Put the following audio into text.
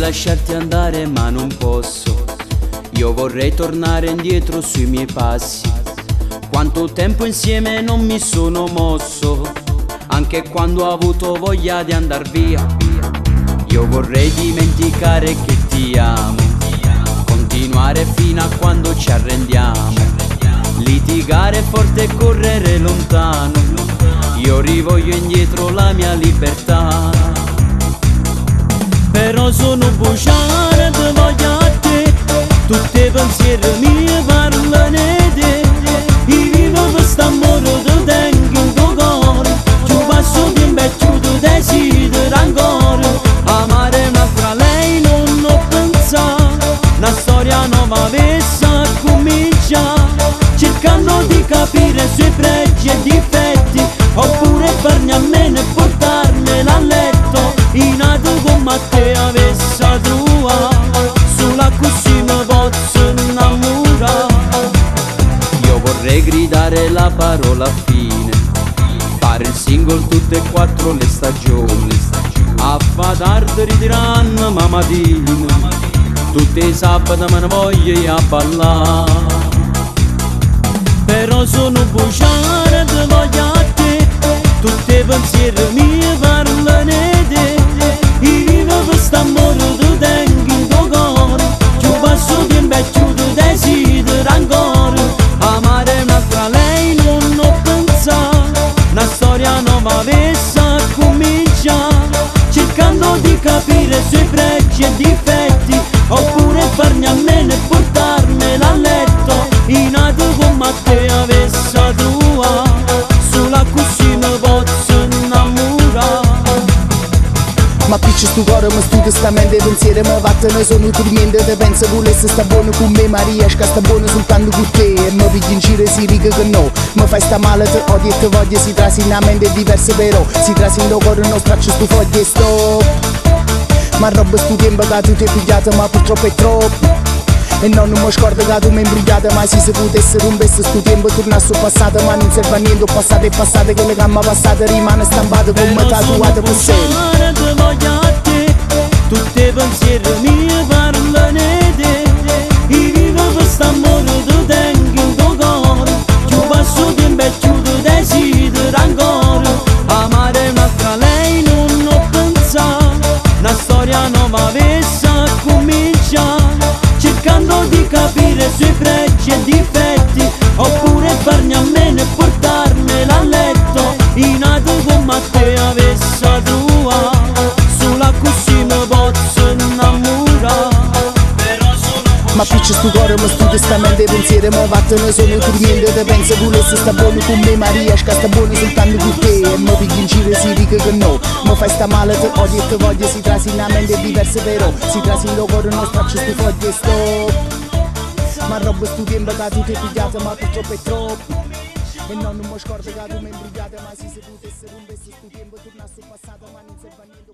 lasciarti andare ma non posso. Io vorrei tornare indietro sui miei passi. Quanto tempo insieme non mi sono mosso, anche quando ho avuto voglia di andar via. Io vorrei dimenticare che ti amo, continuare fino a quando ci arrendiamo, litigare forte e correre lontano. Io rivoglio indietro la mia libertà. Però sono bruciare di voglia a te, tutti i pensieri miei parlano di te. Io vivo quest'amore che tengo in tuo cuore, ci passo tempo e ci desidero ancora. Amare un'altra lei non ho pensato, una storia nuova messa a cominciare, cercando di capire i suoi pregi e difetti, oppure farne a meno e portarmela a letto. In nato come te avessi a trovare, sulla così mi posso innamorare. Io vorrei gridare la parola fine, fare il single tutte e 4 le stagioni, a fa tardi ritiranno ma mattina, tutti i sabati me ne voglio a ballare. Però sono bruciare di voglia a te, tutti i pensieri miei parlano di te. Io vivo quest'amore che tengo in tuo cuore, ci passo tempo e ci desidero ancora. Amare un'altra lei non ho pensato, una storia nuova messa a cominciare, cercando di capire i suoi pregi e difetti, oppure farne a meno e portarmela a letto. In nato come te avessi a trovare, sulla così mi posso innamorare. Ma picci stu cuore, ma stu testamento e pensieri mi vattene sono dormiente. Te penso volessi sta buono con me, ma riesco a sta buono soltanto con te. E mi pigli in giro e si dica che no, mi fai sta male, te odio e te voglio. Si trasi in una mente diversa però, si trasi in lo cuore non straccio stu foglie e stop. Ma roba stu tempo che tu ti hai pigliato, ma purtroppo è troppo. E non mi scordo che tu mi hai imbrugliato, ma se si potesse rompesse sto tempo tornasse sul passato. Ma non serve a niente, il passato è passato, che le gamma passate rimane stampato come tatuato per sempre. Però voglio a te, tutti i pensieri miei parlano di te. Io vivo quest'amore che tengo in tuo cuore, ci passo tempo e ci desidero ancora. Amare un'altra lei non ho pensato, una storia nuova messa a cominciare, cercando di capire i suoi pregi e difetti, oppure farne a meno e portarmela a letto. In nato come te avessi a trovare, sulla così mi posso innamorare. Ma picci stu cuore, ma stu testamento e pensieri mi vattene sono dormiente. Te penso volessi sta buono con me, ma riesco a sta buono soltanto con te. E mi pigli in giro e si dica che no, mi fai sta male, te odio e te voglio. Si trasi in una mente diversa però, si trasi in lo cuore non straccio stu foglie e stop. Ma roba stu tempo che tu ti hai pigliato, ma purtroppo è troppo. E non mi scordo che tu mi hai imbrugliato, ma se si potesse rompesse sto tempo tornasse sul passato, ma non serve a niente.